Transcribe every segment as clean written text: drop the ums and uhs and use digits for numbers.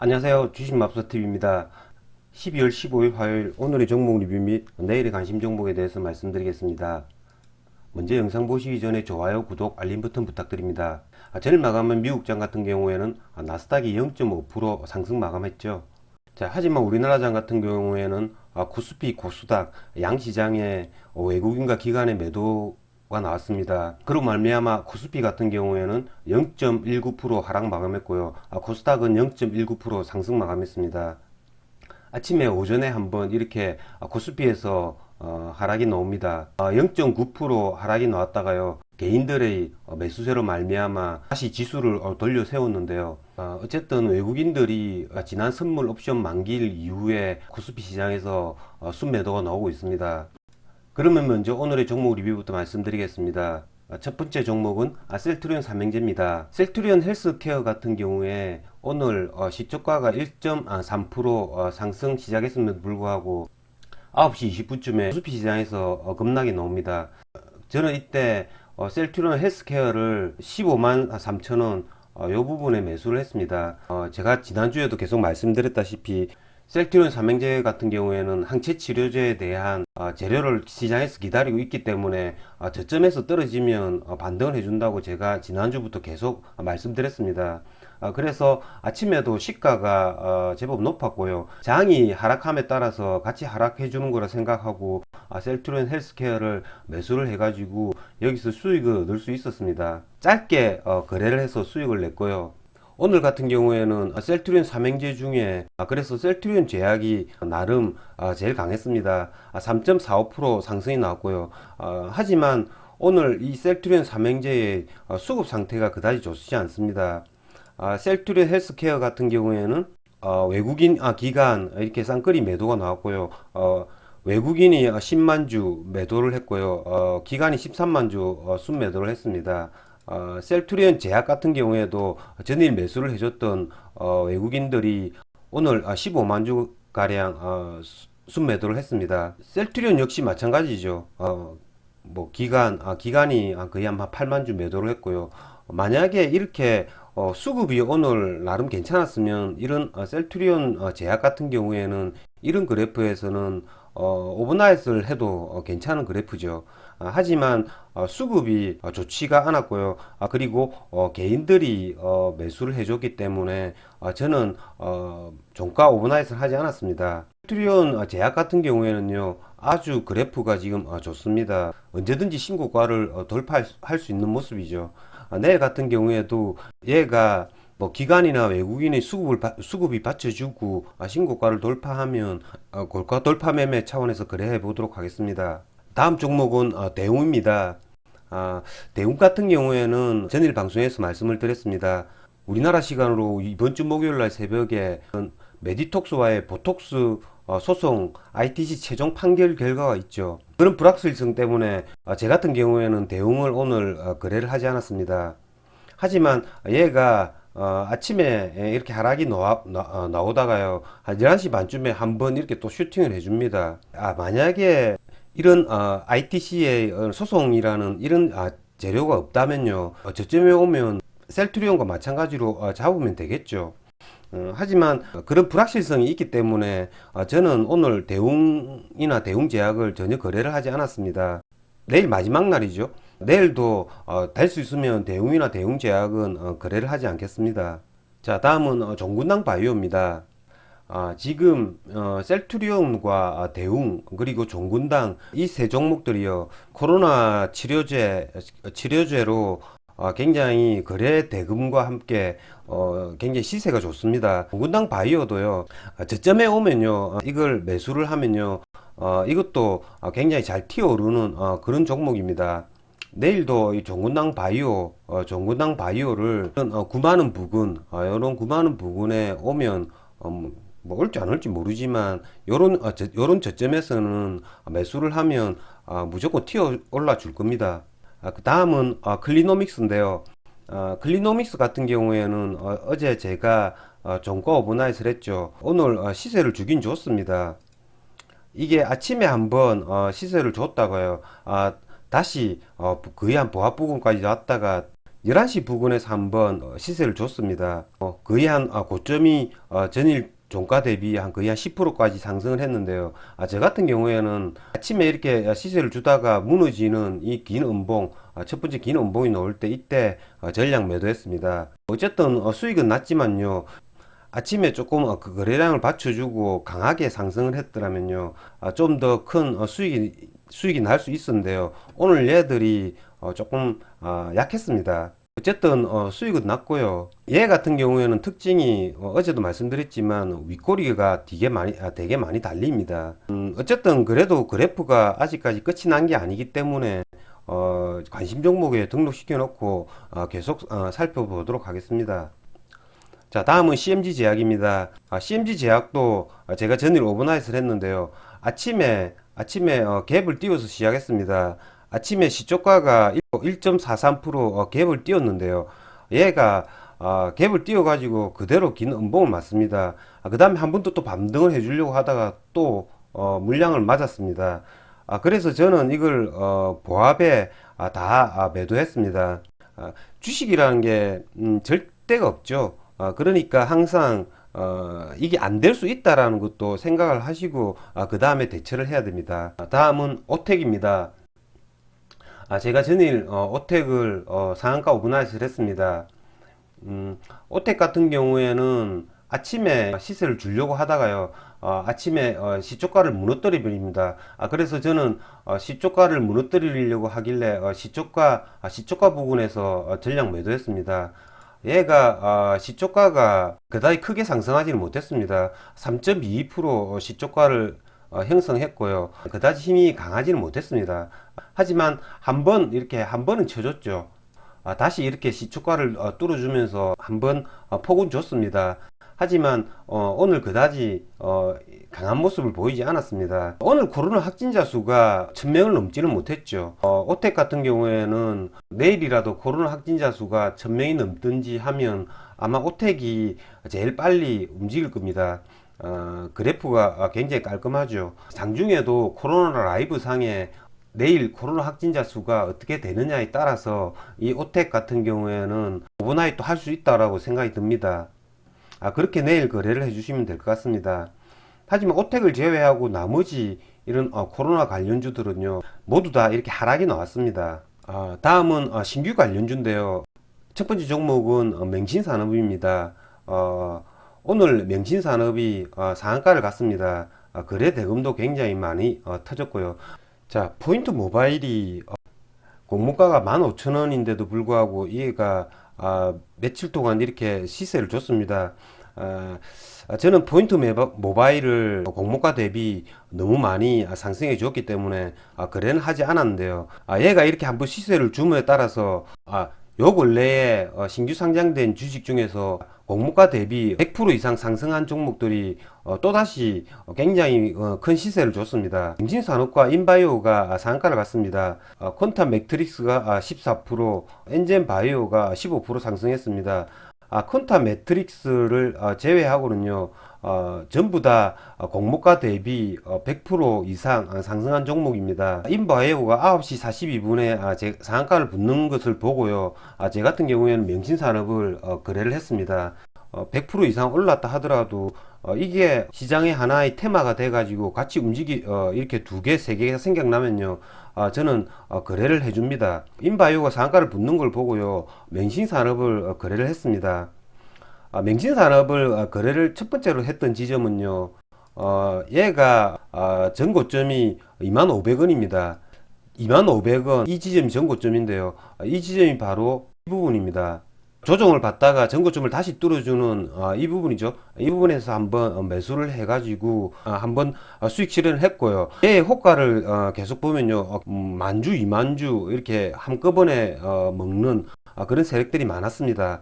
안녕하세요. 주식맙사TV입니다. 12월 15일 화요일 오늘의 종목 리뷰 및 내일의 관심 종목에 대해서 말씀드리겠습니다. 먼저 영상 보시기 전에 좋아요, 구독, 알림 버튼 부탁드립니다. 전일 마감한 미국장 같은 경우에는 나스닥이 0.5% 상승 마감했죠. 하지만 우리나라 장 같은 경우에는 코스피, 코스닥, 양시장에 외국인과 기관의 매도가 나왔습니다. 그로 말미암아 코스피 같은 경우에는 0.19% 하락 마감했고요. 코스닥은 0.19% 상승 마감했습니다. 아침에 오전에 한번 이렇게 코스피에서 하락이 나옵니다. 0.9% 하락이 나왔다가요. 개인들의 매수세로 말미암아 다시 지수를 돌려 세웠는데요. 어쨌든 외국인들이 지난 선물 옵션 만기일 이후에 코스피 시장에서 순매도가 나오고 있습니다. 그러면 먼저 오늘의 종목 리뷰부터 말씀드리겠습니다. 첫 번째 종목은 셀트리온 삼형제입니다. 셀트리온 헬스케어 같은 경우에 오늘 시초가가 1.3% 상승 시작했음에도 불구하고 9시 20분쯤에 코스피 시장에서 급락이 나옵니다. 저는 이때 셀트리온 헬스케어를 15만 3천원 요 부분에 매수를 했습니다. 제가 지난주에도 계속 말씀드렸다시피 셀트리온 삼형제 같은 경우에는 항체 치료제에 대한 재료를 시장에서 기다리고 있기 때문에 저점에서 떨어지면 반등을 해준다고 제가 지난주부터 계속 말씀드렸습니다. 그래서 아침에도 시가가 제법 높았고요. 장이 하락함에 따라서 같이 하락해 주는 거라 생각하고 셀트리온 헬스케어를 매수를 해가지고 여기서 수익을 얻을 수 있었습니다. 짧게 거래를 해서 수익을 냈고요. 오늘 같은 경우에는 셀트리온 삼형제 중에 그래서 셀트리온 제약이 나름 제일 강했습니다. 3.45% 상승이 나왔고요. 하지만 오늘 이 셀트리온 삼형제의 수급 상태가 그다지 좋지 않습니다. 셀트리온 헬스케어 같은 경우에는 외국인 기관 이렇게 쌍끌이 매도가 나왔고요. 외국인이 10만 주 매도를 했고요. 기관이 13만 주 순매도를 했습니다. 셀트리온 제약 같은 경우에도 전일 매수를 해줬던 외국인들이 오늘 15만 주 가량 순매도를 했습니다. 셀트리온 역시 마찬가지죠. 기관이 거의 한 8만 주 매도를 했고요. 만약에 이렇게 수급이 오늘 나름 괜찮았으면 이런 셀트리온 제약 같은 경우에는 이런 그래프에서는 오버나잇을 해도 괜찮은 그래프죠. 하지만 수급이 좋지가 않았고요. 그리고 개인들이 매수를 해줬기 때문에 저는 종가 오버나잇을 하지 않았습니다. 셀트리온 제약 같은 경우에는요, 아주 그래프가 지금 좋습니다. 언제든지 신고가를 돌파할 수 있는 모습이죠. 내일 같은 경우에도 얘가 기관이나 외국인의 수급이 받쳐주고 신고가를 돌파하면 고가 돌파 매매 차원에서 거래해 보도록 하겠습니다. 다음 종목은 대웅입니다. 대웅 같은 경우에는 전일 방송에서 말씀을 드렸습니다. 우리나라 시간으로 이번 주 목요일날 새벽에 메디톡스와의 보톡스 소송 ITC 최종 판결 결과가 있죠. 그런 불확실성 때문에 제 같은 경우에는 대웅을 오늘 거래를 하지 않았습니다. 하지만 얘가 아침에 이렇게 하락이 나오다가요, 한 11시 반쯤에 한번 이렇게 또 슈팅을 해줍니다. 만약에 이런 ITC의 소송이라는 이런 재료가 없다면요, 저점에 오면 셀트리온과 마찬가지로 잡으면 되겠죠. 하지만 그런 불확실성이 있기 때문에 저는 오늘 대웅이나 대웅제약을 전혀 거래를 하지 않았습니다. 내일 마지막 날이죠. 내일도 될 수 있으면 대웅이나 대웅제약은 거래를 하지 않겠습니다. 자, 다음은 종군당 바이오입니다. 지금 셀트리온과 대웅 그리고 종군당 이 세 종목들이요, 코로나 치료제로 굉장히 거래 대금과 함께 굉장히 시세가 좋습니다. 종군당 바이오도요, 저점에 오면요, 이걸 매수를 하면요, 이것도 굉장히 잘 튀어오르는 그런 종목입니다. 내일도 이 종군당 바이오를 9만원 부근, 이런 9만원 부근에 오면 올지 안 올지 모르지만 요런 저점에서는 매수를 하면 무조건 튀어 올라 줄 겁니다. 그 다음은 클리노믹스인데요. 클리노믹스 같은 경우에는 어제 제가 종가 오버나잇을 했죠. 오늘 시세를 주긴 줬습니다. 이게 아침에 한번 시세를 줬다가요, 다시 거의 한 보합 부근까지 왔다가 11시 부근에서 한번 시세를 줬습니다. 거의 한 고점이 전일 종가 대비 한 거의 한 10%까지 상승을 했는데요. 저 같은 경우에는 아침에 이렇게 시세를 주다가 무너지는 이 긴 음봉, 첫 번째 긴 음봉이 나올 때 이때 전량 매도했습니다. 어쨌든 수익은 났지만요. 아침에 조금 그 거래량을 받쳐주고 강하게 상승을 했더라면요, 좀 더 큰 수익이 날 수 있었는데요. 오늘 얘들이 조금 약했습니다. 어쨌든 수익은 났고요. 얘 같은 경우에는 특징이 어제도 말씀드렸지만 윗꼬리가 되게 많이 달립니다. 어쨌든 그래도 그래프가 아직까지 끝이 난 게 아니기 때문에 관심 종목에 등록시켜 놓고 계속 살펴보도록 하겠습니다. 자, 다음은 CMG 제약입니다. CMG 제약도 제가 전일 오버나잇을 했는데요. 아침에 갭을 띄워서 시작했습니다. 아침에 시초가가 1.43% 갭을 띄웠는데요. 얘가 갭을 띄워가지고 그대로 긴 음봉을 맞습니다. 그 다음에 한 번 또 반등을 해주려고 하다가 또 물량을 맞았습니다. 그래서 저는 이걸 보합에 다 매도했습니다. 주식이라는 게 절대가 없죠. 그러니까 항상 이게 안 될 수 있다라는 것도 생각을 하시고 그 다음에 대처를 해야 됩니다. 다음은 오텍입니다. 제가 전일 오텍을 상한가 오버나잇을 했습니다. 오텍 같은 경우에는 아침에 시세를 주려고 하다가요, 아침에 시초가를 무너뜨려 버립니다. 그래서 저는 시초가를 무너뜨리려고 하길래 시초가 부분에서 전량 매도했습니다. 얘가 시초가가 그다지 크게 상승하지는 못했습니다. 3.22% 시초가를 형성했고요. 그다지 힘이 강하지는 못했습니다. 하지만 한 번은 쳐줬죠. 다시 이렇게 시초가를 뚫어주면서 한 번 폭은 줬습니다. 하지만 오늘 그다지 강한 모습을 보이지 않았습니다. 오늘 코로나 확진자 수가 1000명을 넘지는 못했죠. 오텍 같은 경우에는 내일이라도 코로나 확진자 수가 1000명이 넘든지 하면 아마 오텍이 제일 빨리 움직일 겁니다. 그래프가 굉장히 깔끔하죠. 장중에도 코로나 라이브 상에 내일 코로나 확진자 수가 어떻게 되느냐에 따라서 이 오텍 같은 경우에는 오버나잇도 할 수 있다라고 생각이 듭니다. 그렇게 내일 거래를 해주시면 될 것 같습니다. 하지만 오텍을 제외하고 나머지 이런 코로나 관련주들은요, 모두 다 이렇게 하락이 나왔습니다. 다음은 신규 관련주인데요. 첫 번째 종목은 맹신산업입니다. 오늘 맹신산업이 상한가를 갔습니다. 거래 대금도 굉장히 많이 터졌고요. 자, 포인트 모바일이 공모가가 15,000원인데도 불구하고 얘가 며칠 동안 이렇게 시세를 줬습니다. 저는 포인트 모바일을 공모가 대비 너무 많이 상승해 주었기 때문에 거래는 하지 않았는데요. 얘가 이렇게 한번 시세를 줌에 따라서 요 근래에 신규 상장된 주식 중에서 공모가 대비 100% 이상 상승한 종목들이 또다시 굉장히 큰 시세를 줬습니다. 임신산업과 인바이오가 상한가를 갔습니다. 퀀텀 매트릭스가 14%, 엔젠바이오가 15% 상승했습니다. 퀀텀 매트릭스를 제외하고는요, 전부 다 공모가 대비 100% 이상 상승한 종목입니다. 인바이오가 9시 42분에 상한가를 붙는 것을 보고요, 제 같은 경우에는 명신산업을 거래를 했습니다. 100% 이상 올랐다 하더라도 이게 시장의 하나의 테마가 돼가지고 같이 이렇게 두 개, 세 개가 생각나면요, 저는 거래를 해줍니다. 인바이오가 상한가를 붙는 걸 보고요, 맹신산업을 거래를 했습니다. 맹신산업을 거래를 첫 번째로 했던 지점은요, 얘가 전고점이 25,000원입니다. 25,000원, 이 지점이 전고점인데요, 이 지점이 바로 이 부분입니다. 조정을 받다가 전고점을 다시 뚫어주는 이 부분이죠. 이 부분에서 한번 매수를 해가지고 한번 수익 실현을 했고요. 얘의 호가를 계속 보면요, 만주, 이만주 이렇게 한꺼번에 먹는 그런 세력들이 많았습니다.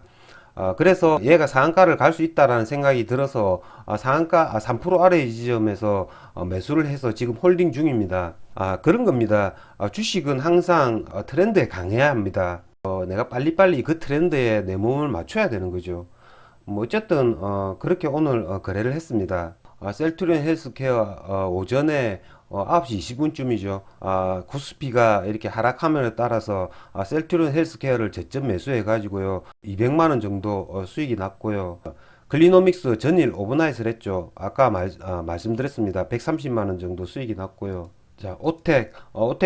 그래서 얘가 상한가를 갈 수 있다라는 생각이 들어서 상한가 3% 아래의 지점에서 매수를 해서 지금 홀딩 중입니다. 그런 겁니다. 주식은 항상 트렌드에 강해야 합니다. 내가 빨리빨리 그 트렌드에 내 몸을 맞춰야 되는 거죠. 뭐 어쨌든 그렇게 오늘 거래를 했습니다. 셀트리온 헬스케어 오전에 9시 20분쯤이죠. 코스피가 이렇게 하락함에 따라서 셀트리온 헬스케어를 저점 매수해 가지고요. 200만 원 정도 수익이 났고요. 클리노믹스 전일 오버나잇을 했죠. 아까 말씀드렸습니다. 130만 원 정도 수익이 났고요. 자, 오텍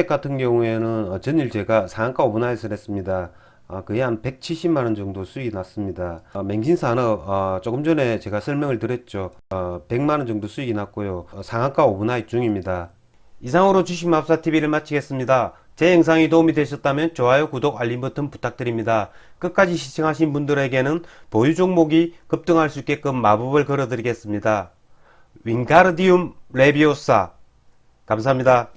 같은 경우에는 전일 제가 상한가 오버나잇을 했습니다. 거의 한 170만 원 정도 수익이 났습니다. 맹신산업 조금 전에 제가 설명을 드렸죠. 100만 원 정도 수익이 났고요. 상한가 오버나잇 중입니다. 이상으로 주식마법사TV를 마치겠습니다. 제 영상이 도움이 되셨다면 좋아요, 구독, 알림 버튼 부탁드립니다. 끝까지 시청하신 분들에게는 보유 종목이 급등할 수 있게끔 마법을 걸어드리겠습니다. 윙가르디움 레비오사 감사합니다.